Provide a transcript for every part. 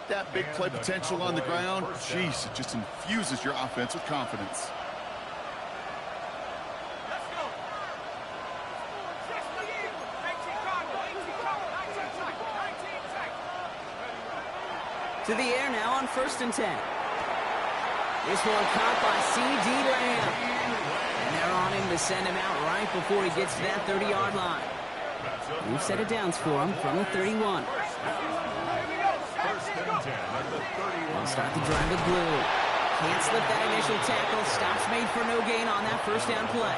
get that big play potential on the ground, jeez, it just infuses your offense with confidence. To the air now on 1st and 10. This one caught by C.D. Lamb. And they're on him to send him out right before he gets to that 30-yard line. New set of downs for him from the 31. They'll start the drive with blue. Can't slip that initial tackle. Stops made for no gain on that first down play.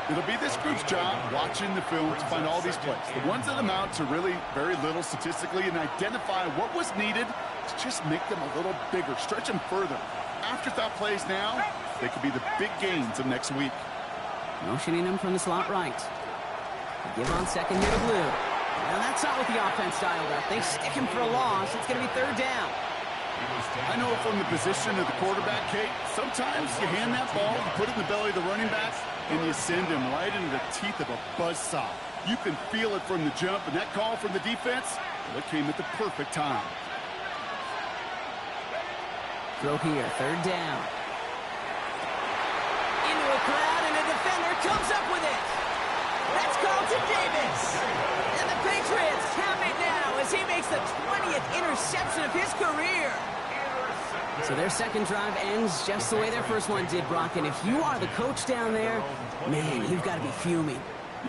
It'll be this group's job watching the film to find all these plays. The ones that amount to really very little statistically and identify what was needed to just make them a little bigger, stretch them further. Afterthought plays now, they could be the big gains of next week. Motioning him from the slot right. Give on second here to blue. Now that's not what the offense dialed up. They stick him for a loss. It's going to be 3rd down. I know from the position of the quarterback, Kate, sometimes you hand that ball, you put it in the belly of the running back, and you send him right into the teeth of a buzzsaw. You can feel it from the jump, and that call from the defense, well, it came at the perfect time. Throw here, 3rd down. Into a crowd, and a defender comes up with it. That's Carlton Davis. And the Patriots have it now as he makes the 20th interception of his career. So their second drive ends just the way their first one did, Brock. And if you are the coach down there, man, you've got to be fuming.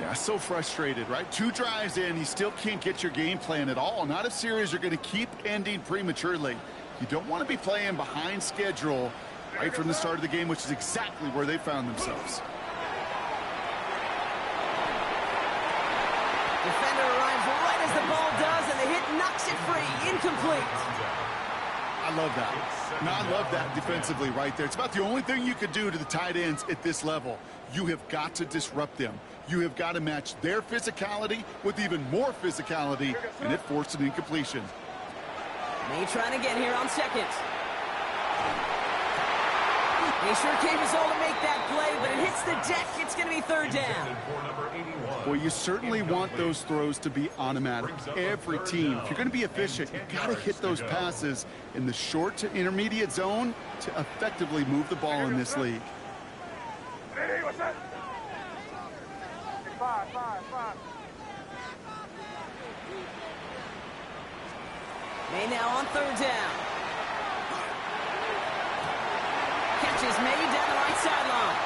Yeah, so frustrated, right? 2 drives in, you still can't get your game plan at all. Not if series are going to keep ending prematurely. You don't want to be playing behind schedule right from the start of the game, which is exactly where they found themselves. Defender arrives right as the ball does, and the hit knocks it free. Incomplete. I love that. Now, I love that defensively right there. It's about the only thing you could do to the tight ends at this level. You have got to disrupt them. You have got to match their physicality with even more physicality, and it forced an incompletion. May trying again here on second. They sure came his all to make that play, but it hits the deck. It's going to be 3rd down. Well, you certainly want those throws to be automatic. Every team, if you're going to be efficient, you've got to hit those passes in the short to intermediate zone to effectively move the ball in this league. Hey, what's that? 5. May now on 3rd down. Catches May down the right sideline.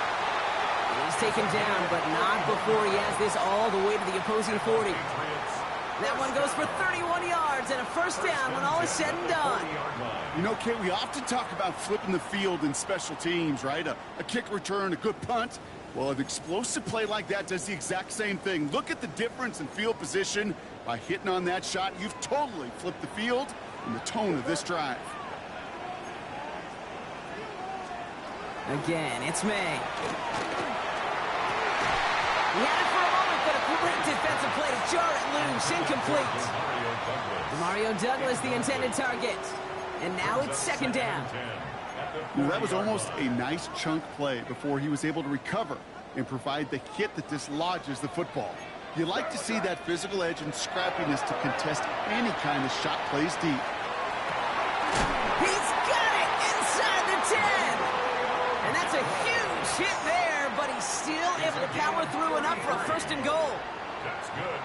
He's taken down, but not before he has this all the way to the opposing 40. That one goes for 31 yards and a first down when all is said and done. You know, Kate, we often talk about flipping the field in special teams, right? A kick return, a good punt. Well, an explosive play like that does the exact same thing. Look at the difference in field position. By hitting on that shot, you've totally flipped the field and the tone of this drive. Again, it's May. He had it for a moment, but a great defensive play to jar it loose. Incomplete. Mario Douglas, the intended target. And now it's 2nd down. Well, that was almost a nice chunk play before he was able to recover and provide the hit that dislodges the football. You like to see that physical edge and scrappiness to contest any kind of shot plays deep. He's got it inside the 10. And that's a huge hit there, but he's still able to power through enough for a 1st and goal.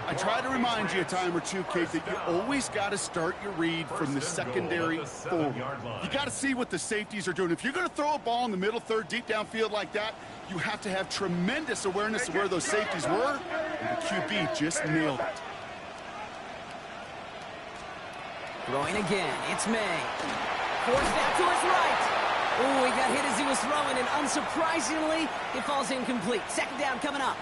I try to remind you a time or two, Kate, that you always got to start your read from the secondary forward. You got to see what the safeties are doing. If you're going to throw a ball in the middle third, deep downfield like that, you have to have tremendous awareness of where those safeties were, and the QB just nailed it. Throwing again, it's May. Forced out to his right. Oh, he got hit as he was throwing, and unsurprisingly, it falls incomplete. 2nd down coming up.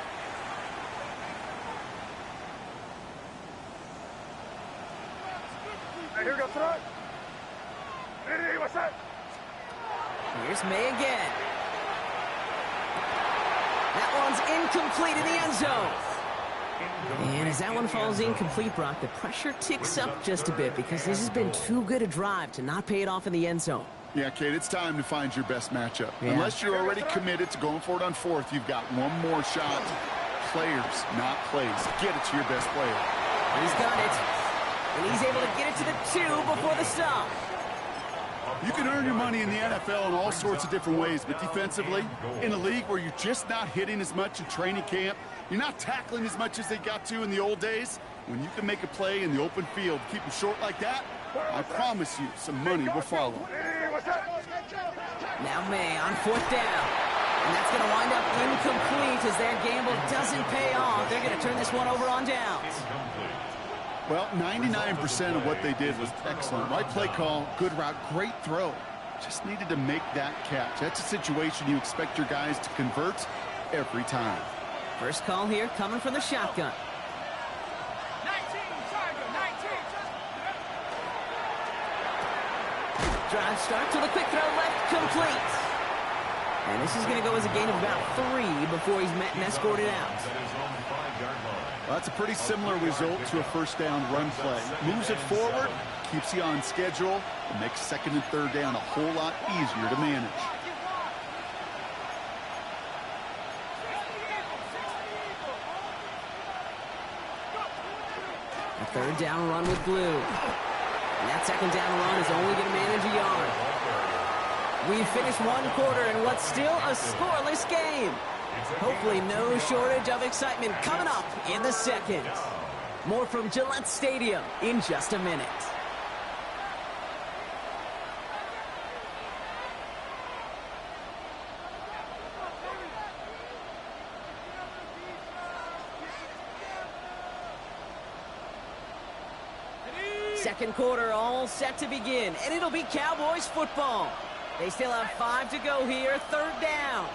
Here we go, throw it. Hey, what's that? Here's May again. That one's incomplete in the end zone. And as that one falls incomplete, Brock, the pressure ticks up just a bit because this has been too good a drive to not pay it off in the end zone. Yeah, Kate, it's time to find your best matchup. Yeah. Unless you're already committed to going for it on 4th, you've got one more shot. Players, not plays. Get it to your best player. He's got it. And he's able to get it to the 2 before the stop. You can earn your money in the NFL in all sorts of different ways, but defensively, in a league where you're just not hitting as much in training camp, you're not tackling as much as they got to in the old days, when you can make a play in the open field, keep them short like that, I promise you some money will follow. Now May on 4th down. And that's going to wind up incomplete as their gamble doesn't pay off. They're going to turn this one over on downs. Well, 99% of what they did was excellent. Right play call, good route, great throw. Just needed to make that catch. That's a situation you expect your guys to convert every time. First call here coming from the shotgun. 19, Tiger, 19. Drive start to the quick throw left, complete. And this is going to go as a gain of about 3 before he's met and escorted out. Well, that's a pretty similar result to a first down run play. Moves it forward, keeps you on schedule, and makes 2nd and 3rd down a whole lot easier to manage. A 3rd down run with Blue. And that 2nd down run is only going to manage a yard. We've finished 1 quarter in what's still a scoreless game. Hopefully no shortage of excitement coming up in the 2nd. More from Gillette Stadium in just a minute. Second quarter all set to begin, and it'll be Cowboys football. They still have 5 to go here, 3rd down.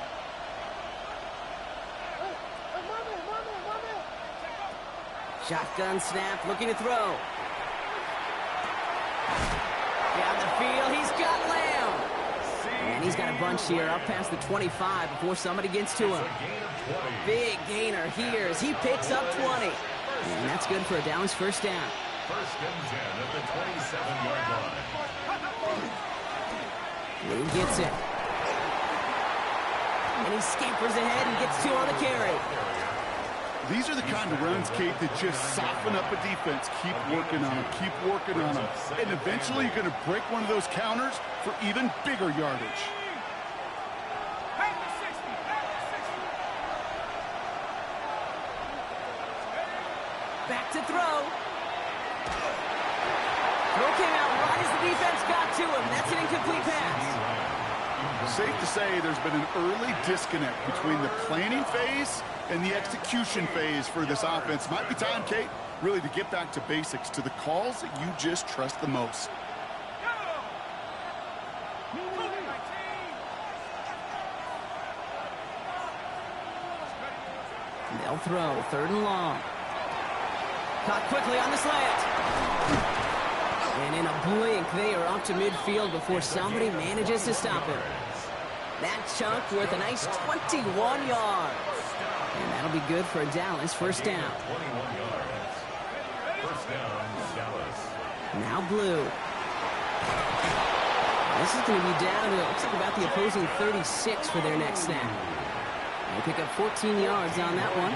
Shotgun snap, looking to throw. Down the field, he's got Lamb. And he's got a bunch here up past the 25 before somebody gets to him. Big gainer here as he picks up 20. And that's good for a Downs first down. 1st and 10 at the 27-yard line. Blue gets it. And he scampers ahead and gets 2 on the carry. These are the kind of runs, Kate, that just soften up a defense. Keep working on them, keep working on them. And eventually you're going to break one of those counters for even bigger yardage. Back to throw. Throw came out right as the defense got to him. That's an incomplete pass. Safe to say there's been an early disconnect between the planning phase and the execution phase for this offense. Might be time, Kate, really to get back to basics, to the calls that you just trust the most. They'll throw, 3rd and long. Caught quickly on the slant. And in a blink, they are up to midfield before somebody manages to stop him. That chunk worth a nice 21 yards. And that'll be good for a Dallas first down. 21 yards. First down, Dallas. Now Blue. This is going to be down to, it looks like about the opposing 36 for their next snap. They pick up 14 yards on that one.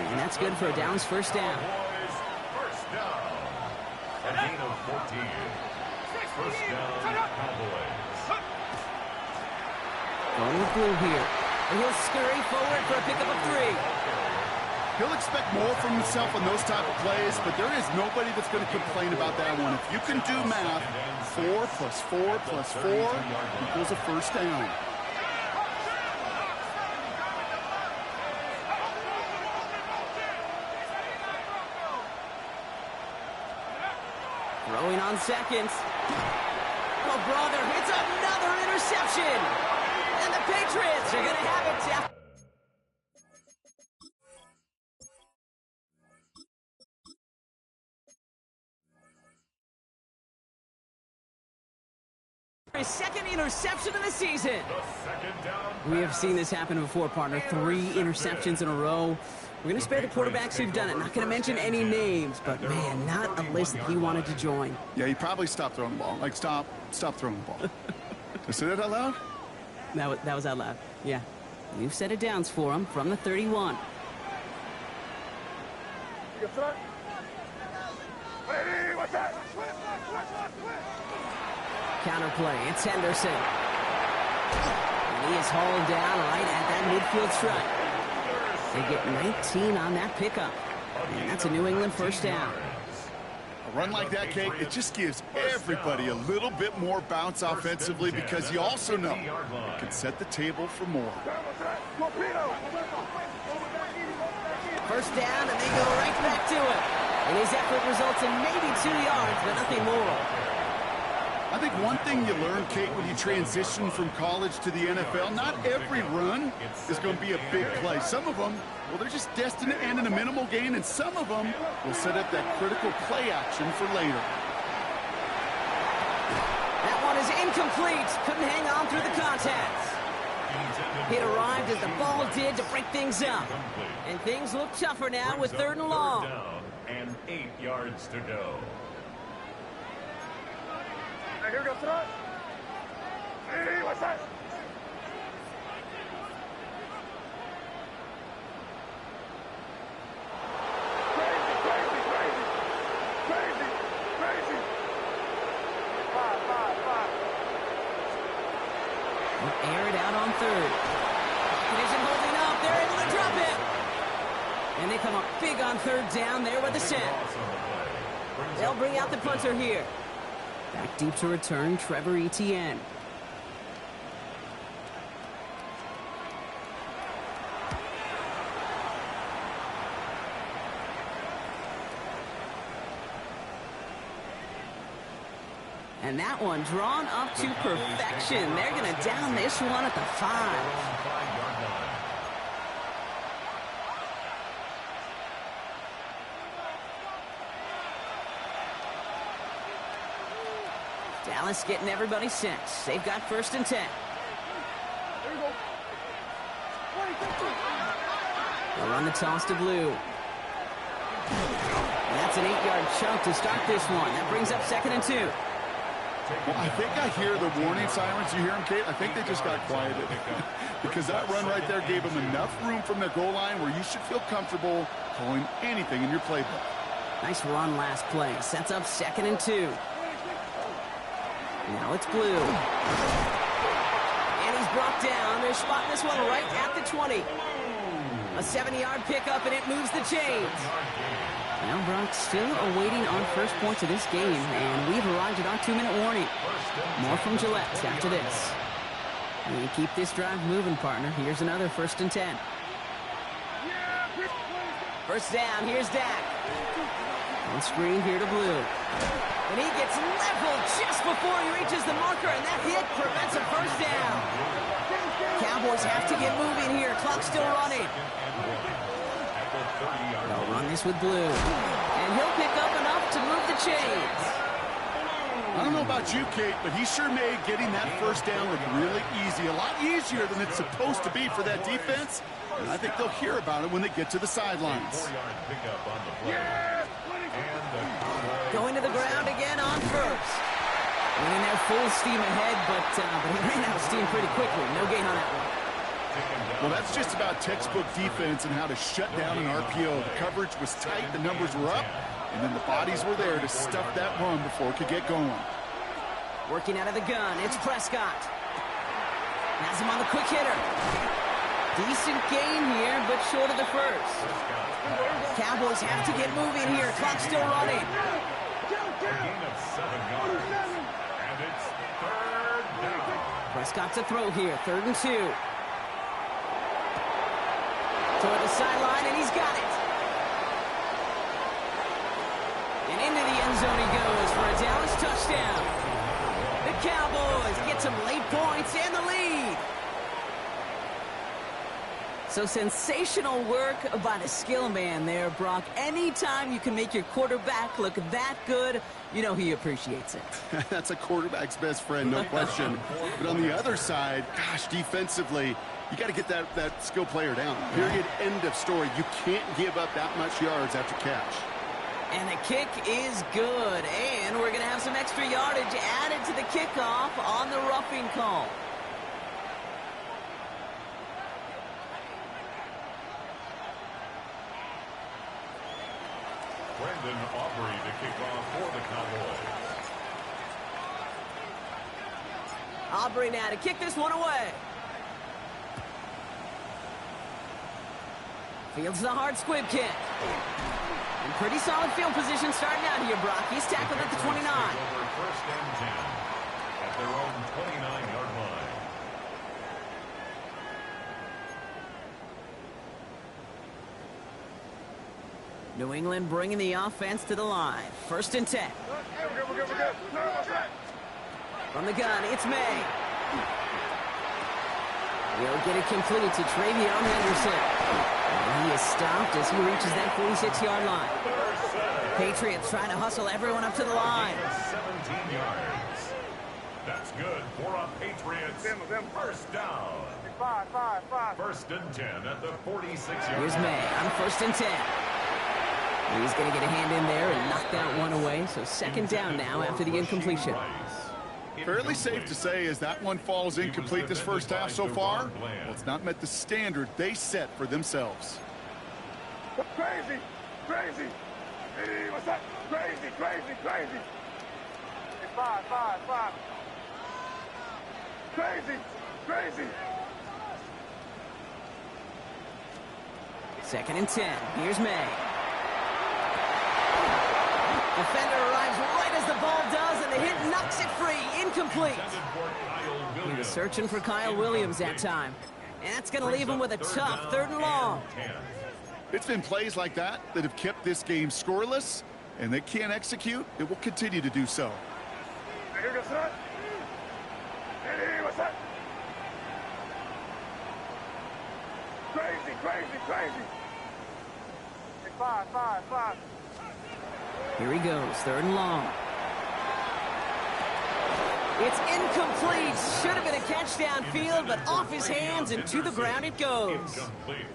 And that's good for a Downs first down. First down. A gain of 14. First down, Cowboys. Going with Blue here. And he'll scurry forward for a pickup of 3. He'll expect more from himself on those type of plays, but there is nobody that's going to complain about that one. If you can do math, 4 plus 4 plus 4 equals a first down. Throwing on seconds. Oh, brother, it's another interception. And the Patriots are going to have it. His 2nd interception of the season. We have seen this happen before, partner. 3 interceptions in a row. We're going to spare the quarterbacks who've done it. Not going to mention any names, but, man, not a list that he wanted to join. Yeah, he probably stopped throwing the ball. Like, stop throwing the ball. Did I say that out loud? That was out loud. Yeah. You've set it downs for him from the 31. Ready? Counterplay, it's Henderson. And he is hauled down right at that midfield stripe. They get 19 on that pickup. And that's a New England first down. A run like that, Kate, it just gives everybody a little bit more bounce offensively because you also know it can set the table for more. First down, and they go right back to it. And his effort results in maybe 2 yards, but nothing more. I think one thing you learn, Kate, when you transition from college to the NFL, not every run is going to be a big play. Some of them, well, they're just destined to end in a minimal gain, and some of them will set up that critical play action for later. That one is incomplete. Couldn't hang on through the contact. It arrived as the ball did to break things up. And things look tougher now with 3rd and long. And 8 yards to go. Here we go, throw. Hey, what's that? Crazy, crazy, crazy. Crazy, crazy. 5. We'll air it out on 3rd. Pocket isn't holding up. They're able to drop it. And they come up big on 3rd down there with the set. They'll bring out the punter here. Back deep to return, Trevor Etienne. And that one drawn up to perfection. They're going to down this one at the 5. Dallas getting everybody set. They've got 1st and 10. There you go. They'll run the toss to Blue. And that's an 8-yard chunk to start this one. That brings up 2nd and 2. Well, I think I hear the warning sirens. You hear them, Kate? I think they just got quieted. Because that run right there gave them enough room from the goal line where you should feel comfortable calling anything in your playbook. Nice run last play. Sets up 2nd and 2. Now it's Blue. And he's brought down. They're spotting this one right at the 20. A 70-yard pickup, and it moves the chains. Now Brock still awaiting our first points of this game, and we've arrived at our 2-minute warning. More from Gillette after this. We keep this drive moving, partner. Here's another 1st and 10. First down, here's Dak. On screen here to Blue. And he gets leveled just before he reaches the marker, and that hit prevents a first down. Cowboys have to get moving here. Clock's still running. They'll run this with Blue. And he'll pick up enough to move the chains. I don't know about you, Kate, but he sure made getting that first down look really easy. A lot easier than it's supposed to be for that defense. And I think they'll hear about it when they get to the sidelines. Going to the ground again on 1st. Went in there full steam ahead, but he ran out of steam pretty quickly. No gain on that one. Well, that's just about textbook defense and how to shut down an RPO. The coverage was tight, the numbers were up, and then the bodies were there to stuff that run before it could get going. Working out of the gun, it's Prescott. Has him on the quick hitter. Decent gain here, but short of the first. Cowboys have to get moving here. Clock's still running. And it's 3rd down. Prescott to throw here. 3rd and 2. Toward the sideline, and he's got it. And into the end zone he goes for a Dallas touchdown. The Cowboys get some late points and the lead. So sensational work by the skill man there, Brock. Anytime you can make your quarterback look that good, you know he appreciates it. That's a quarterback's best friend, no question. But on the other side, gosh, defensively, you got to get that skill player down. Period, end of story. You can't give up that much yards after catch. And the kick is good. And we're going to have some extra yardage added to the kickoff on the roughing call. Brendan Aubrey to kick off for the Cowboys. Aubrey now to kick this one away. Fields the hard squib kick. And pretty solid field position starting out here, Brock. He's tackled at the 29. Over first and 10 at their own 29-yard line. New England bringing the offense to the line. First and 10. We're good. From the gun, it's May. He'll get it complete to Travion Henderson. And he is stopped as he reaches that 46-yard line. Patriots trying to hustle everyone up to the line. 17 yards. That's good for a Patriots. First down. 5. First and 10 at the 46-yard Here's May on first and 10. He's going to get a hand in there and knock that one away. So second down now after the incompletion. Fairly safe to say as that one falls incomplete this first half so far, well, it's not met the standard they set for themselves. Crazy. Hey, what's that? Crazy. 5. Crazy. Second and 10. Here's May. Defender arrives right as the ball does, and the hit knocks it free. Incomplete. He was searching for Kyle Williams that time. And that's going to leave him with a tough third and long. It's been plays like that that have kept this game scoreless, and they can't execute. It will continue to do so. Here goes that. Hey, what's that? Crazy. Hey, 5. Here he goes, third and long. It's incomplete. Should have been a catch downfield, but off his hands and to the ground it goes. Incomplete.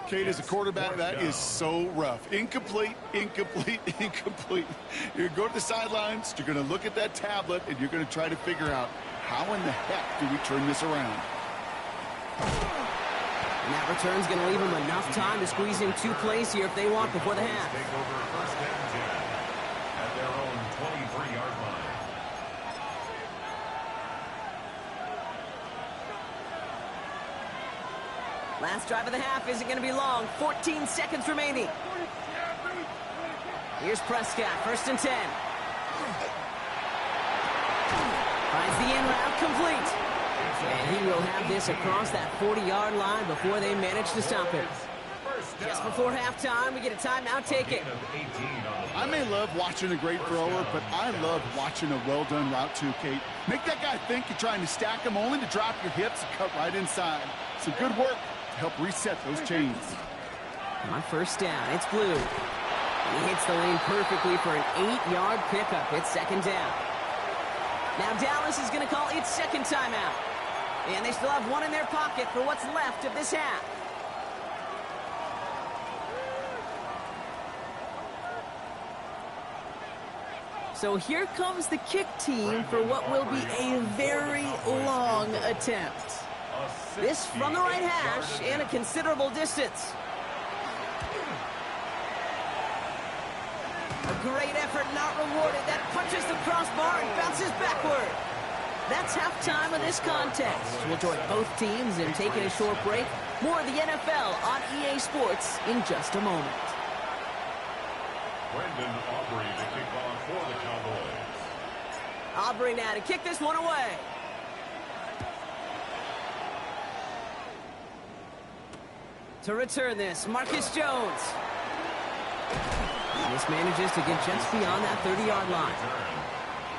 Kate, as a quarterback, that is so rough. Incomplete. You're going to go to the sidelines, you're going to look at that tablet, and you're going to try to figure out how in the heck do we turn this around. And that return's going to leave them enough time to squeeze in two plays here if they want before the half. Take over first and 10 at their own 23-yard line. Last drive of the half isn't going to be long. 14 seconds remaining. Here's Prescott, first and 10. Finds the in route complete. And he will have this across that 40-yard line before they manage to stop it. Just before halftime, we get a timeout taken. I may love watching a great thrower, but I love watching a well-done route too, Kate. Make that guy think you're trying to stack him only to drop your hips and cut right inside. Some good work to help reset those chains. On first down, it's Blue. He hits the lane perfectly for an 8-yard pickup. It's second down. Now Dallas is going to call its second timeout. And they still have one in their pocket for what's left of this half. So here comes the kick team for what will be a very long attempt. This from the right hash and a considerable distance. A great effort not rewarded. That punches the crossbar and bounces backward. That's halftime of this contest. We'll join both teams in taking a short break. More of the NFL on EA Sports in just a moment. Brendan Aubrey to kick off for the Cowboys. Aubrey now to kick this one away. To return this, Marcus Jones. This manages to get just beyond that 30-yard line.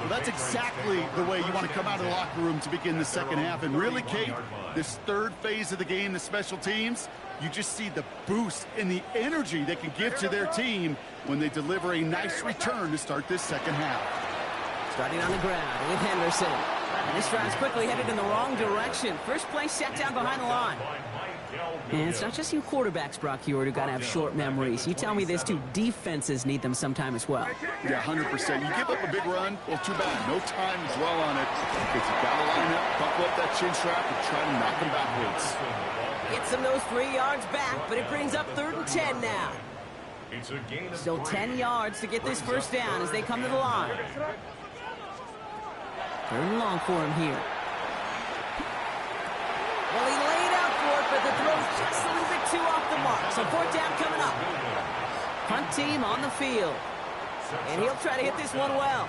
Well, that's exactly the way you want to come out of the locker room to begin the second half. And really, Kate, this third phase of the game, the special teams, you just see the boost and the energy they can give to their team when they deliver a nice return to start this second half. Starting on the ground with Henderson. And this drive's quickly headed in the wrong direction. First play set down behind the line. And it's not just you quarterbacks, Brock Heward, who got to have short memories. You tell me this too, defenses need them sometime as well. Yeah, 100%. You give up a big run, well, too bad. No time to dwell on it because you got to line up, buckle up that chin strap, and try to knock them backwards. Gets them those 3 yards back, but it brings up 3rd and 10 now. Still 10 yards to get this first down as they come to the line. Third and long for him here. Well, he laid out for it, but the throw's just a little bit too off the mark. So fourth down coming up. Punt team on the field. And he'll try to hit this one well.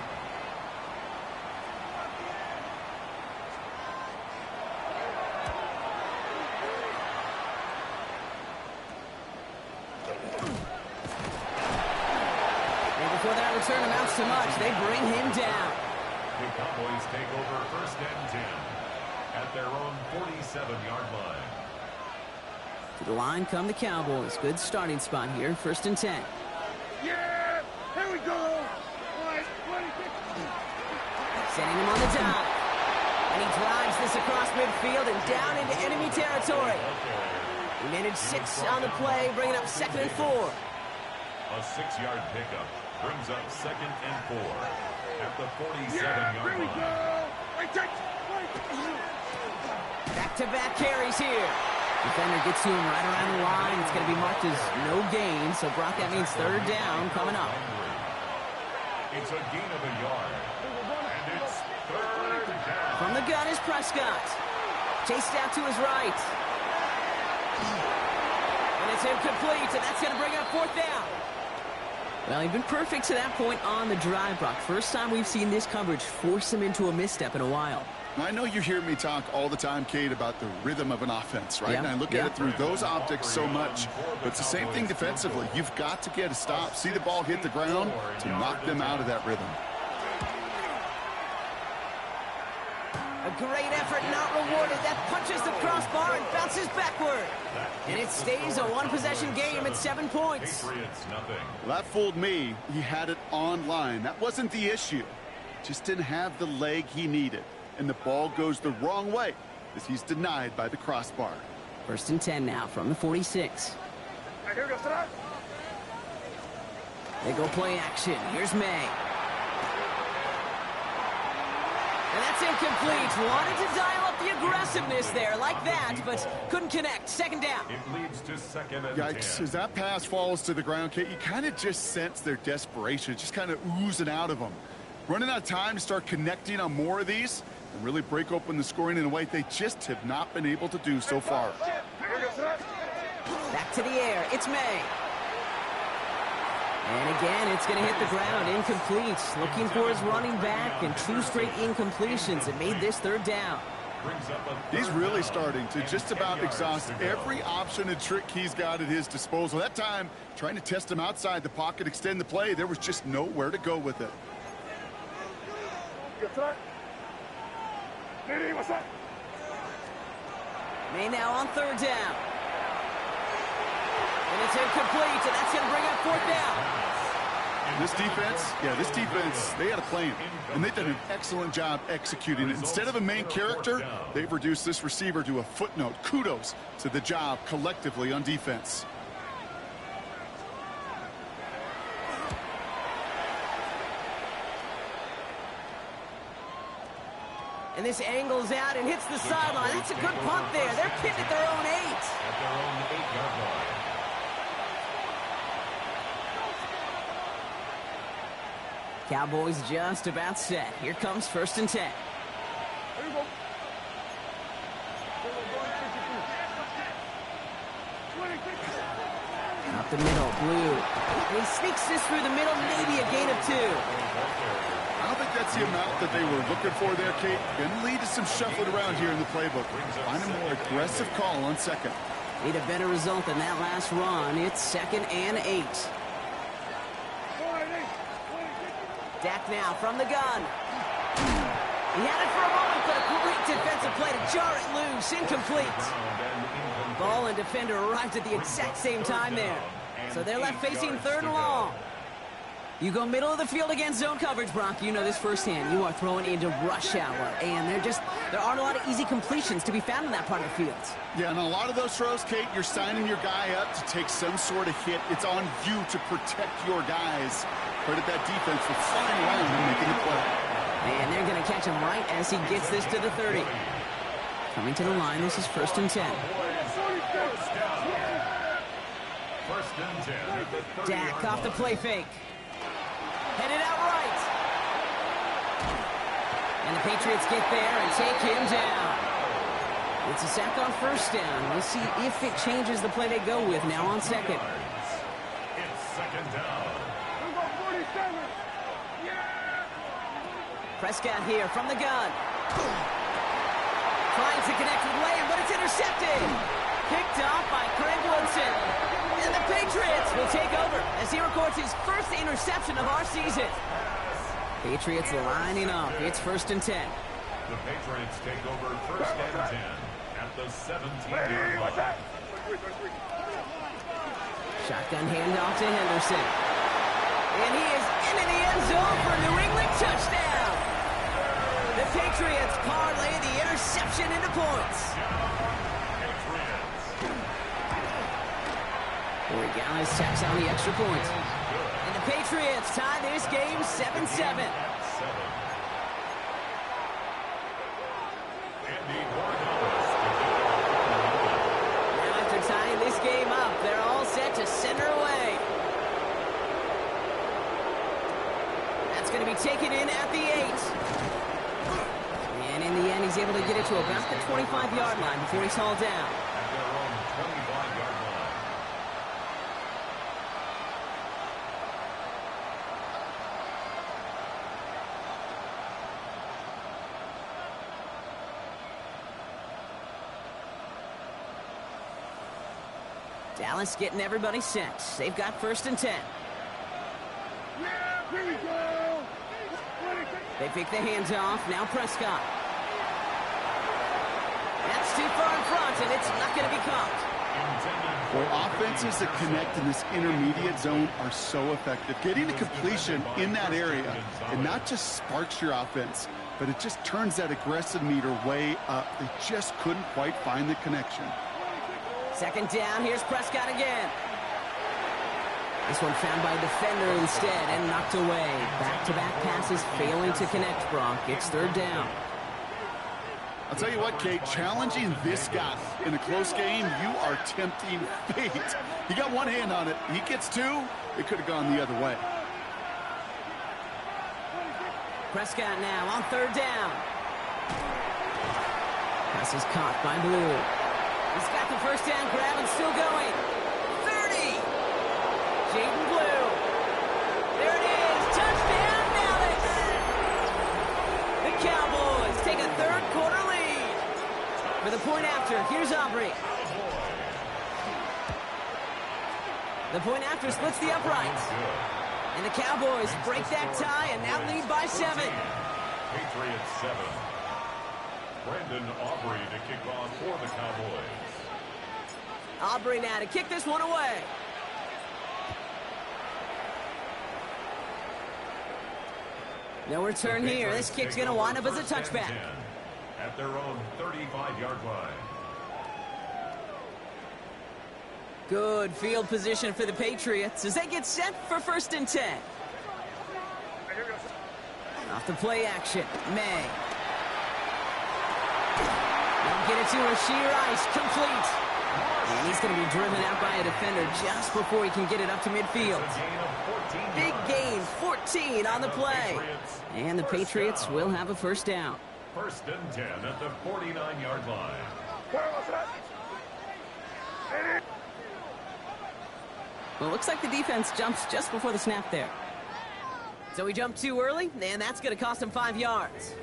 And before that return amounts to much, they bring him down. The Cowboys take over first and 10 at their own 47-yard line. To the line come the Cowboys. Good starting spot here, first and 10. Yeah! Here we go! Sending him on the dive. And he drives this across midfield and down into enemy territory. He managed 6 on the play, bringing up 2nd and 4. A 6-yard pickup brings up 2nd and 4 at the 47-yard line. Back-to-back carries here. Defender gets to him right around the line. It's going to be marked as no gain, so Brock, that means third down coming up. It's a gain of a yard, and it's third down. From the gun is Prescott. Chased out to his right. And it's incomplete, and that's going to bring up fourth down. Well, he'd been perfect to that point on the drive, Brock. First time we've seen this coverage force him into a misstep in a while. I know you hear me talk all the time, Kate, about the rhythm of an offense, right? Yeah. And I look at it through those optics so much. But it's the same thing defensively. You've got to get a stop, see the ball hit the ground to knock them out of that rhythm. A great effort, not rewarded. That punches the crossbar and bounces backward. And it stays a one-possession game at 7 points. Patriots nothing. Well, that fooled me. He had it online. That wasn't the issue. Just didn't have the leg he needed. And the ball goes the wrong way as he's denied by the crossbar. First and 10 now from the 46. They go play action. Here's May. And that's incomplete. Wanted to dial up the aggressiveness there like that, but couldn't connect. Second down. It leads to 2nd and Yikes, 10. as that pass falls to the ground, Kate, you kind of just sense their desperation. It's just kind of oozing out of them. Running out of time to start connecting on more of these and really break open the scoring in a way they just have not been able to do so far. Back to the air. It's May. And again, it's going to hit the ground. Incomplete. Looking for his running back, and 2 straight incompletions. It made this third down. He's really starting to just about exhaust every option and trick he's got at his disposal. That time, trying to test him outside the pocket, extend the play, there was just nowhere to go with it. May now on third down. And it's incomplete, and that's going to bring up fourth down. This defense, they had a plan, and they've done an excellent job executing it. Instead of a main character, they've reduced this receiver to a footnote. Kudos to the job collectively on defense. And this angles out and hits the sideline. That's a good punt there. They're pinned at their own 8. At their own 8-yard line. Cowboys just about set. Here comes first and 10. Up the middle, Blue. And he sneaks this through the middle, maybe a gain of 2. I don't think that's the amount that they were looking for there, Kate. Going to lead to some shuffling around here in the playbook. Find a more aggressive call on second. Need a better result than that last run. It's 2nd and 8. Dak now from the gun. He had it for a moment, but a great defensive play to jar it loose. Incomplete. Ball and defender arrived at the exact same time there. So they're left facing third and long. You go middle of the field against zone coverage, Brock. You know this firsthand. You are throwing into rush hour, and there aren't a lot of easy completions to be found in that part of the field. Yeah, and a lot of those throws, Kate, you're signing your guy up to take some sort of hit. It's on you to protect your guys. Credit that defense for flying around and making the play. And they're going to catch him right as he gets this to the 30. Coming to the line, this is first and 10. First and 10 at the 30-yard Dak off the play fake. Headed out right. And the Patriots get there and take him down. It's a sack on first down. We'll see if it changes the play they go with now on second. It's second down. Prescott here from the gun. Trying to connect with Lamb, but it's intercepted. Picked off by Craig Woodson. And the Patriots will take over as he records his first interception of our season. Patriots lining up. It's 1st and 10. The Patriots take over 1st and 10 at the 17-yard line. Shotgun handoff to Henderson. And he is into the end zone for a New England touchdown. The Patriots parlay the interception into points. Origales tacks on the extra point. And the Patriots tie this game 7-7. Now after tying this game up, they're all set to send her away. That's going to be taken in at the 8. And in the end, he's able to get it to about the 25-yard line before he's hauled down. Dallas getting everybody set. They've got 1st and 10. They pick the hands off. Now Prescott. That's too far in front, and it's not going to be caught. Well, offenses that connect in this intermediate zone are so effective. Getting the completion in that area, it not just sparks your offense, but it just turns that aggressive meter way up. They just couldn't quite find the connection. 2nd down, here's Prescott again. This one found by a defender instead and knocked away. Back-to-back passes failing to connect, Brock. It's 3rd down. I'll tell you what, Kate, challenging this guy in a close game, you are tempting fate. He got one hand on it. He gets 2. It could have gone the other way. Prescott now on 3rd down. Pass is caught by Blue. He's got the 1st down grab and still going. 30. Jaden Blue. There it is. Touchdown, Dallas. The Cowboys take a 3rd quarter lead. For the point after, here's Aubrey. The point after splits the uprights. And the Cowboys break that tie and now lead by 7. Patriots 7. Brandon Aubrey to kick off for the Cowboys. Aubrey now to kick this one away. No return here. This kick's going to wind up as a touchback. At their own 35-yard line. Good field position for the Patriots as they get set for 1st and 10. Off the play action, May. They'll get it to Rashee Rice, complete. And he's going to be driven out by a defender just before he can get it up to midfield. Big gain, 14 on the play. And the Patriots will have a 1st down. 1st and 10 at the 49-yard line. Well, it looks like the defense jumps just before the snap there. So he jumped too early, and that's going to cost him 5 yards.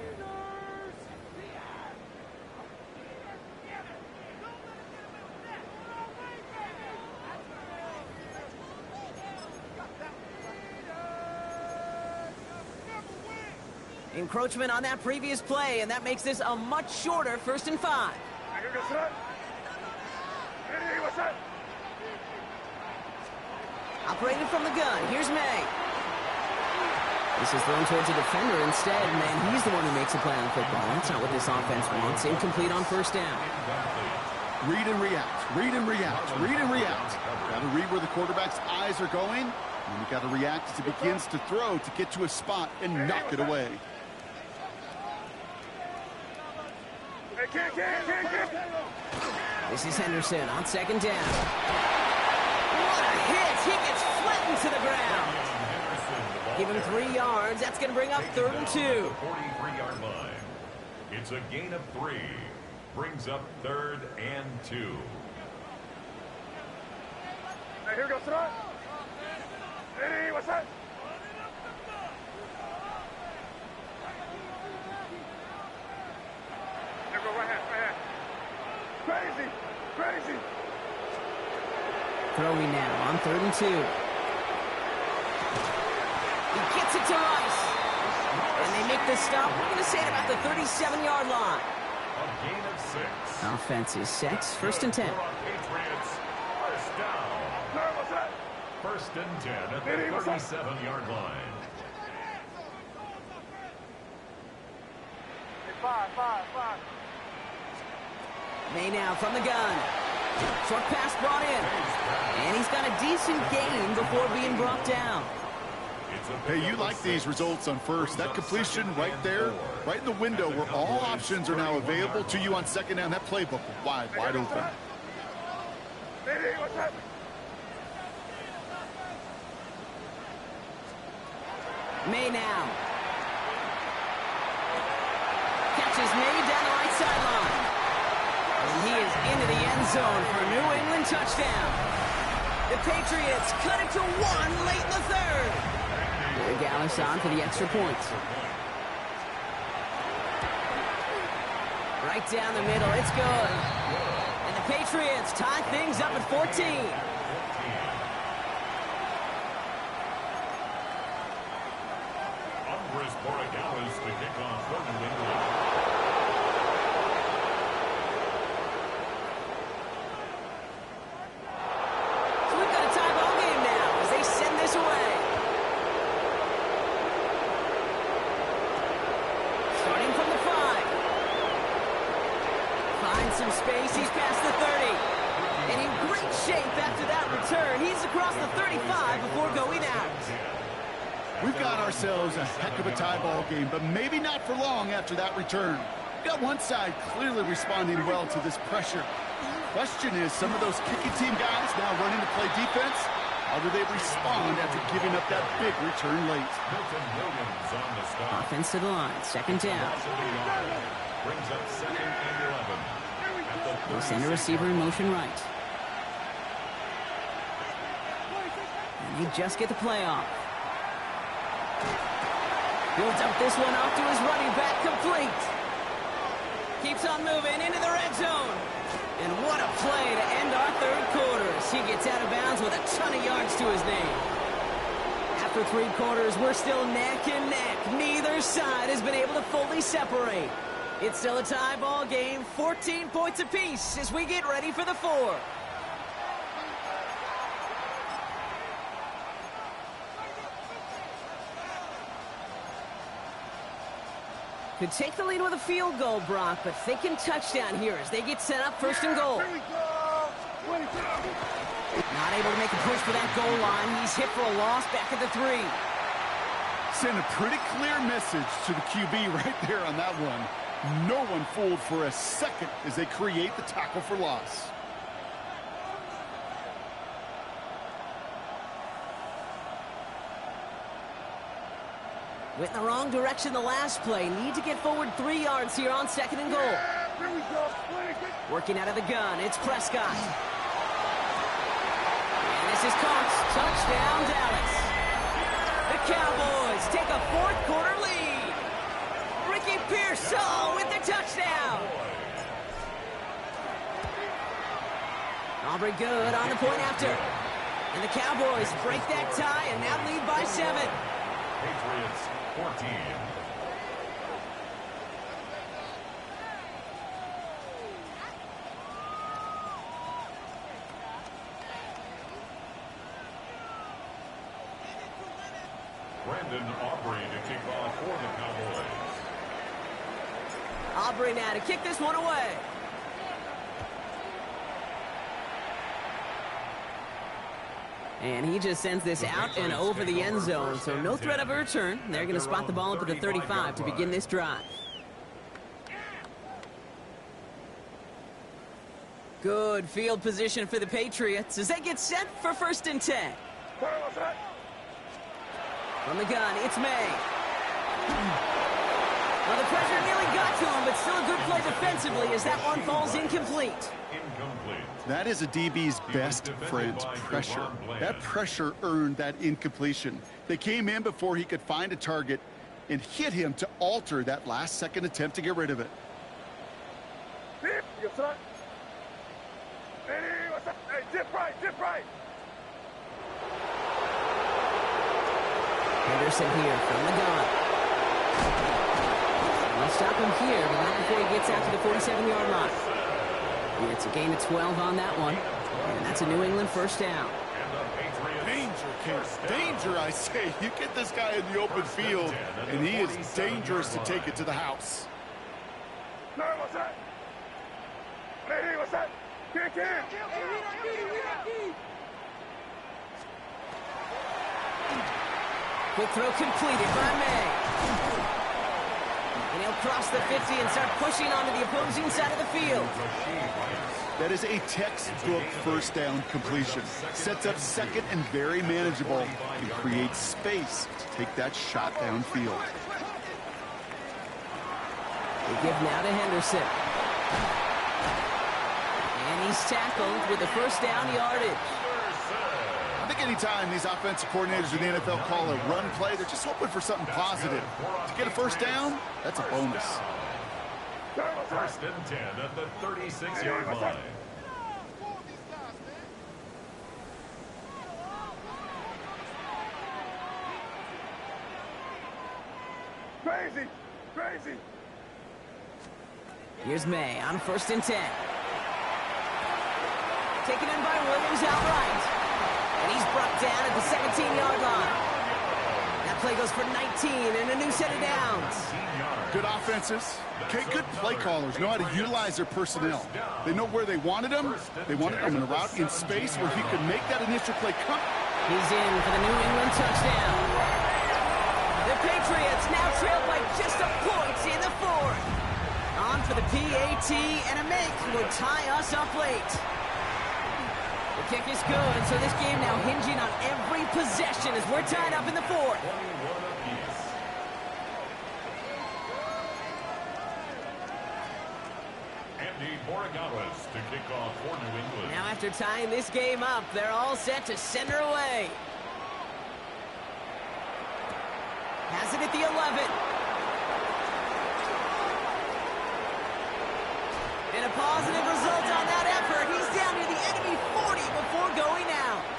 Encroachment on that previous play, and that makes this a much shorter 1st and 5. Operating from the gun, here's May. This is thrown towards a defender instead, and then he's the one who makes a play on football. That's not what this offense wants. Incomplete on 1st down. Read and react, read and react, read and react. Got to read where the quarterback's eyes are going, and you got to react as he begins to throw to get to a spot and knock it away. This is Henderson on 2nd down. What a hit! He gets flattened to the ground. Give him 3 yards. That's going to bring up 3rd and 2. 43-yard line. It's a gain of 3. Brings up 3rd and 2. Hey, here we go, Sarah. Hey, what's that? Here we go, right hand. Crazy, crazy. Throwing now on 3rd and 2. He gets it to Rice. And they make the stop. We're going to say it about the 37-yard line. A gain of 6. Offense is set. 1st and 10. Patriots, first down. Sarah, what's that? 1st and 10 at the 37-yard line. Hey, five. May now from the gun. Short pass brought in. And he's got a decent gain before being brought down. Hey, you like these results on first. That completion right there, right in the window where all options are now available to you on 2nd down. That playbook wide open. Hey, what's that? May now. Catches May down the right sideline. And he is into the end zone for a New England touchdown. The Patriots cut it to 1 late in the 3rd. Gallis on for the extra point. Right down the middle, it's good. And the Patriots tie things up at 14. Andres Borregales to kick off for New England. So we've got a tie ball game now as they send this away. Starting from the 5. Finds some space. He's past the 30. And in great shape after that return. He's across the 35 before going out. We've got ourselves a heck of a tie ball game, but maybe not for long after that return. Got one side clearly responding well to this pressure. Question is, some of those kicking team guys now running to play defense, how do they respond after giving up that big return late? Milton Williams on the stop. Offense to the line. 2nd down. Brings up 2nd and 11. At the We'll send a receiver in motion right. And they just get the play off. Builds up this one off to his running back, complete. Keeps on moving into the red zone. And what a play to end our 3rd quarter as he gets out of bounds with a ton of yards to his name. After 3 quarters, we're still neck and neck. Neither side has been able to fully separate. It's still a tie ball game, 14 points apiece as we get ready for the 4th. Could take the lead with a field goal, Brock, but thinking touchdown here as they get set up 1st and goal. Here we go. 22. Not able to make a push for that goal line. He's hit for a loss back at the 3. Send a pretty clear message to the QB right there on that one. No one fooled for a second as they create the tackle for loss. Went in the wrong direction the last play. Need to get forward 3 yards here on 2nd and goal. Here we go. 26. Working out of the gun, it's Prescott. And this is caught. Touchdown, Dallas. The Cowboys take a 4th quarter lead. Ricky Pearsall with the touchdown. Aubrey good on the point after. And the Cowboys break that tie and now lead by 7. Patriots 14. Brandon Aubrey to kick off for the Cowboys. Aubrey now to kick this one away. And he just sends this out and over the end zone, so no threat of a return. They're going to spot the ball up at the 35 to begin this drive. Good field position for the Patriots as they get set for 1st and 10. From the gun, it's May. Well, the pressure nearly got to him, but still a defensively as that one falls incomplete. That is a DB's best friend, pressure. That pressure earned that incompletion. They came in before he could find a target and hit him to alter that last-second attempt to get rid of it. Hey, what's up? Hey, dip right, dip right. Henderson here from the gun. I'll stop him here, but not before he gets out to the 47-yard line. And it's a gain of 12 on that one. And that's a New England first down. Danger, Case. Danger, I say. You get this guy in the open field, and he is dangerous to take it to the house. No, what's that? Hey, what's that? Kick in. Quick throw completed by May. And he'll cross the 50 and start pushing onto the opposing side of the field. That is a textbook first down completion. Sets up second and very manageable and creates space to take that shot downfield. They give now to Henderson. And he's tackled with the first down yardage. I think anytime these offensive coordinators in the NFL call a run play, they're just hoping for something positive. To get a first down, that's a bonus. First and 10 at the 36-yard line. Crazy, crazy. Here's May on first and 10. Taken in by Williams outright. And he's brought down at the 17-yard line. That play goes for 19 and a new set of downs. Good offenses. Okay, good play callers know how to utilize their personnel. They know where they wanted them. They wanted them in a route in space where he could make that initial play come. He's in for the New England touchdown. The Patriots now trail by just a point in the fourth. On for the PAT, and a make will tie us up late. The kick is good, so this game now hinging on every possession as we're tied up in the fourth. To kick off for New England. Now after tying this game up, they're all set to send her away. Has it at the 11. And a positive result on that effort. He's down near the enemy 40 before going out.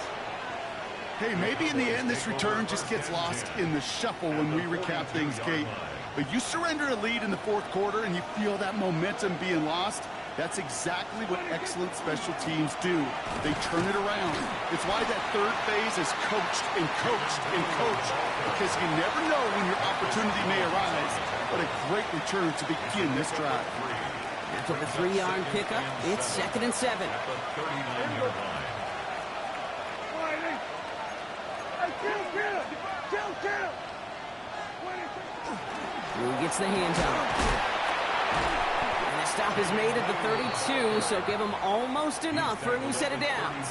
Hey, maybe in the end this return just gets lost in the shuffle when we recap things, Kate. But you surrender a lead in the fourth quarter and you feel that momentum being lost. That's exactly what excellent special teams do. They turn it around. It's why that third phase is coached and coached and coached, because you never know when your opportunity may arise. What a great return to begin this drive. After the 3-yard pickup, it's 2nd and 7. Who gets the hands on? Stop is made at the 32, so give them almost enough for a new set of downs.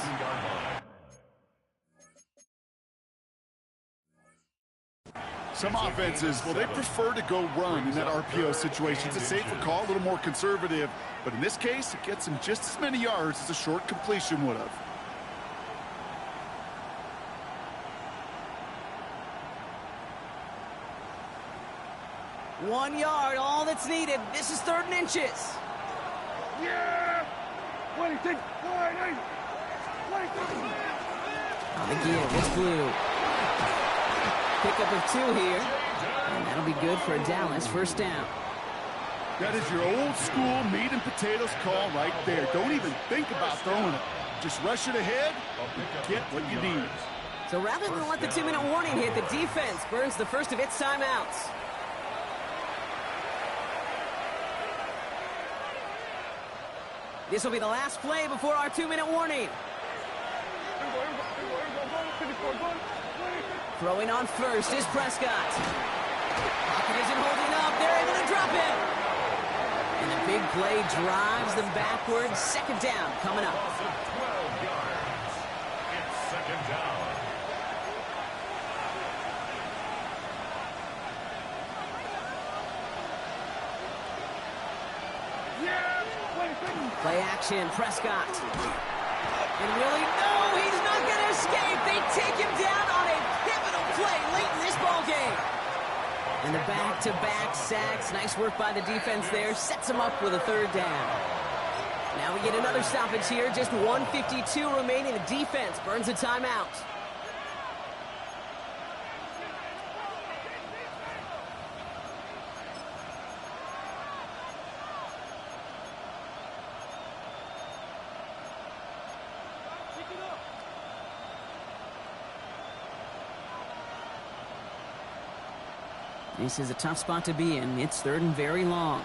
Some offenses, well, they prefer to go run in that RPO situation. It's a safer call, a little more conservative. But in this case, it gets them just as many yards as a short completion would have. One yard, all that's needed. This is 3rd and inches. Yeah! 22, 20, 22. On the give, it's Blue. Pickup of 2 here. And that'll be good for a Dallas first down. That is your old school meat and potatoes call right there. Don't even think about throwing it. Just rush it ahead and get what you need. So rather than let the 2-minute warning hit, the defense burns the first of its timeouts. This will be the last play before our 2-minute warning. Throwing on first is Prescott. Pocket isn't holding up. They're able to drop him. And the big play drives them backwards. 2nd down coming up. 12 yards. It's 2nd down. Play action, Prescott. And really, no, he's not going to escape. They take him down on a pivotal play late in this ball game. And the back-to-back sacks. Nice work by the defense there. Sets him up with a third down. Now we get another stoppage here. Just 1:52 remaining. The defense burns a timeout. This is a tough spot to be in. It's third and very long.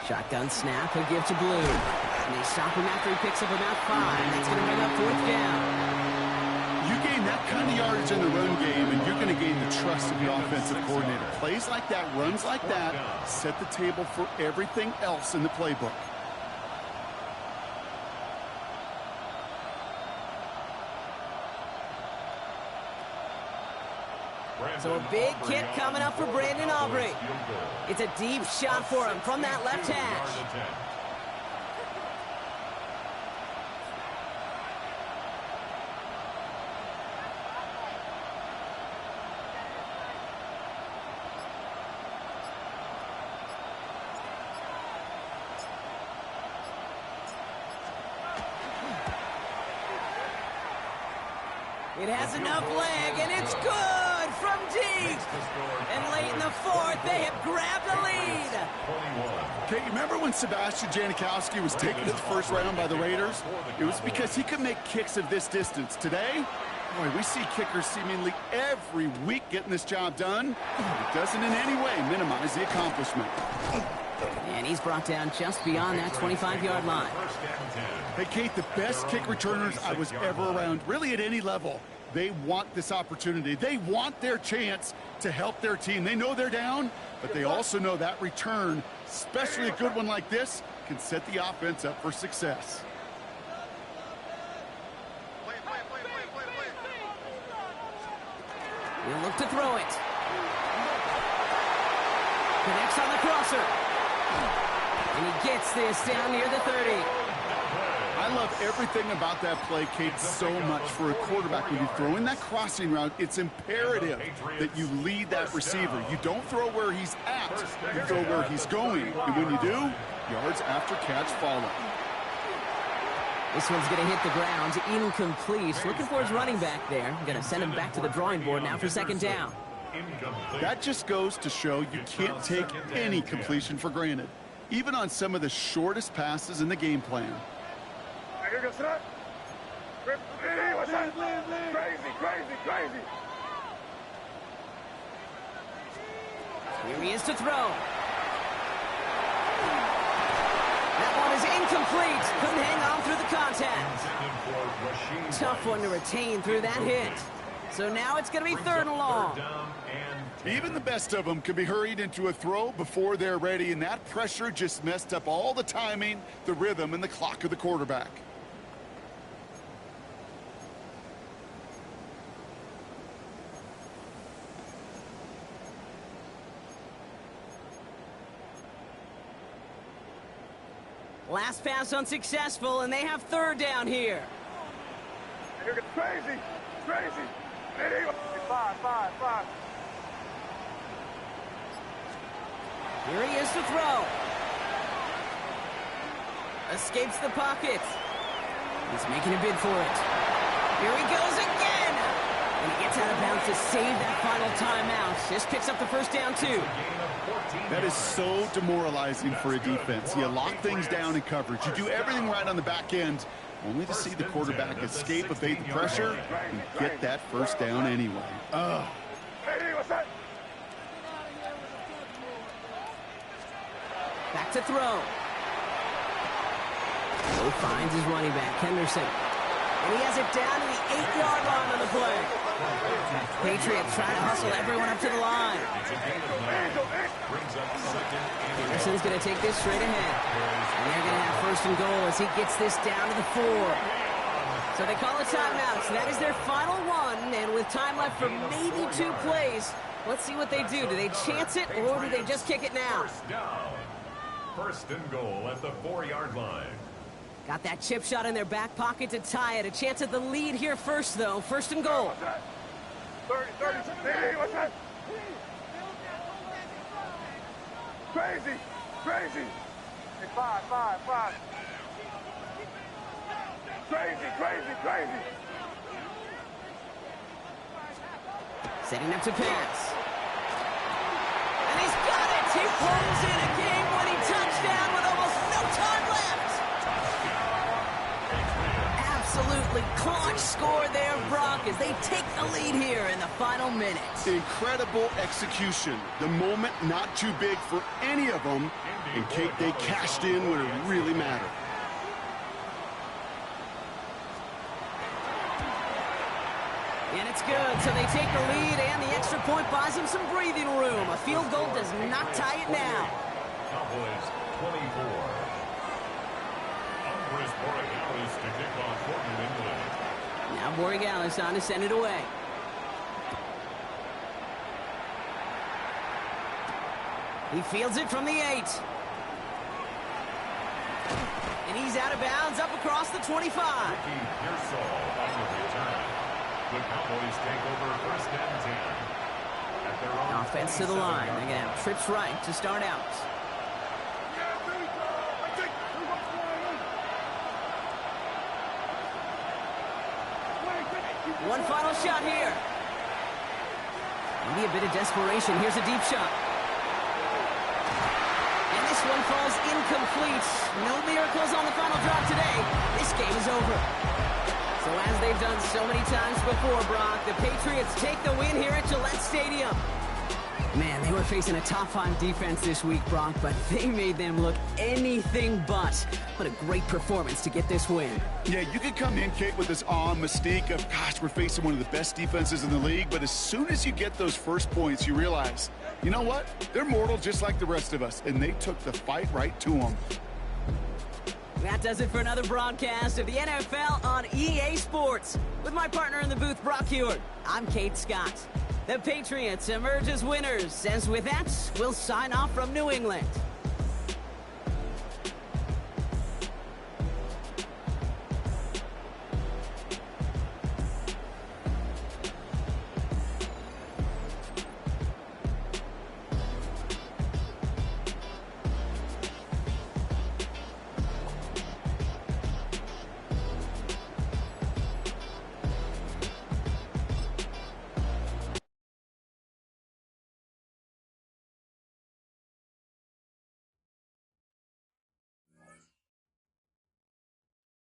Shotgun snap, he'll give to Blue. And they stop him after he picks up about 5. That's going to bring up fourth down. You gain that kind of yardage in the run game, and you're going to gain the trust of your offensive coordinator. Plays like that, runs like that, set the table for everything else in the playbook. So a big kick coming up for Brandon Aubrey. It's a deep shot for him from that left hash. It has enough leg, and it's good from deep. And late in the fourth, they have grabbed the lead. Okay, you remember when Sebastian Janikowski was taken to the first round by the Raiders? It was because he could make kicks of this distance. Today, boy, we see kickers seemingly every week getting this job done. It doesn't in any way minimize the accomplishment. And he's brought down just beyond that 25-yard line. Hey, Kate, the best kick returners I was ever around, really at any level, they want this opportunity. They want their chance to help their team. They know they're down, but they also know that return, especially a good one like this, can set the offense up for success. He'll look to throw it. Connects on the crosser. And he gets this down near the 30. I love everything about that play, Kate, so much for a quarterback. When you throw in that crossing route, it's imperative that you lead that receiver. You don't throw where he's at, you throw where he's going. And when you do, yards after catch follow. This one's going to hit the ground, incomplete. Looking for his running back there. Going to send him back to the drawing board now for second down. That just goes to show you can't take any completion for granted, even on some of the shortest passes in the game plan. What's that? Crazy. Here he is to throw. That one is incomplete. Couldn't hang on through the contact. Tough one to retain through that hit. So now it's going to be third and long. Even the best of them can be hurried into a throw before they're ready, and that pressure just messed up all the timing, the rhythm, and the clock of the quarterback. Last pass unsuccessful, and they have third down here. Crazy. 5. Here he is to throw. Escapes the pocket. He's making a bid for it. Here he goes again. And he gets out of bounds to save that final timeout. Just picks up the first down, too. That is so demoralizing for a defense. You lock things down in coverage. You do everything right on the back end, only to see the quarterback escape, evade the pressure, and get that first down anyway. Ugh. Back to throw. He finds his running back, Henderson. And he has it down to the 8-yard line on the play. Patriots trying to hustle everyone up to the line. Henderson's going to take this straight ahead. And they're going to have first and goal as he gets this down to the 4. So they call a timeout. So that is their final one. And with time left for maybe 2 plays, let's see what they do. Do they chance it or do they just kick it now? First down. First and goal at the 4-yard line. Got that chip shot in their back pocket to tie it. A chance at the lead here first, though. First and goal. 30. Hey, what's that? Crazy. Hey, five. Crazy. Setting up to pass. And he's got it! He pulls in a game-winning touchdown with almost no time left! Absolutely clutch score there, Brock, as they take the lead here in the final minute. Incredible execution. The moment not too big for any of them. And Kate, they cashed in when it really mattered. And it's good, so they take the lead, and the extra point buys them some breathing room. A field goal does not tie it now. Cowboys 24. Andres Borregales to kick off for New England. Now Borregales on to send it away. He fields it from the 8. And he's out of bounds up across the 25. Ricky Pearsall on the return. The Cowboys take over first and 10. At their own Offense to the line. They're going to have trips right to start out. One final shot here. Maybe a bit of desperation. Here's a deep shot. And this one falls incomplete. No miracles on the final drive today. This game is over. So as they've done so many times before, Brock, the Patriots take the win here at Gillette Stadium. Man, they were facing a top-5 defense this week, Brock, but they made them look anything but. What a great performance to get this win. Yeah, you could come in, Kate, with this awe and mystique of, gosh, we're facing one of the best defenses in the league, but as soon as you get those first points, you realize, you know what? They're mortal just like the rest of us, and they took the fight right to them. That does it for another broadcast of the NFL on EA Sports. With my partner in the booth, Brock Hewitt, I'm Kate Scott. The Patriots emerge as winners, as with that, we'll sign off from New England.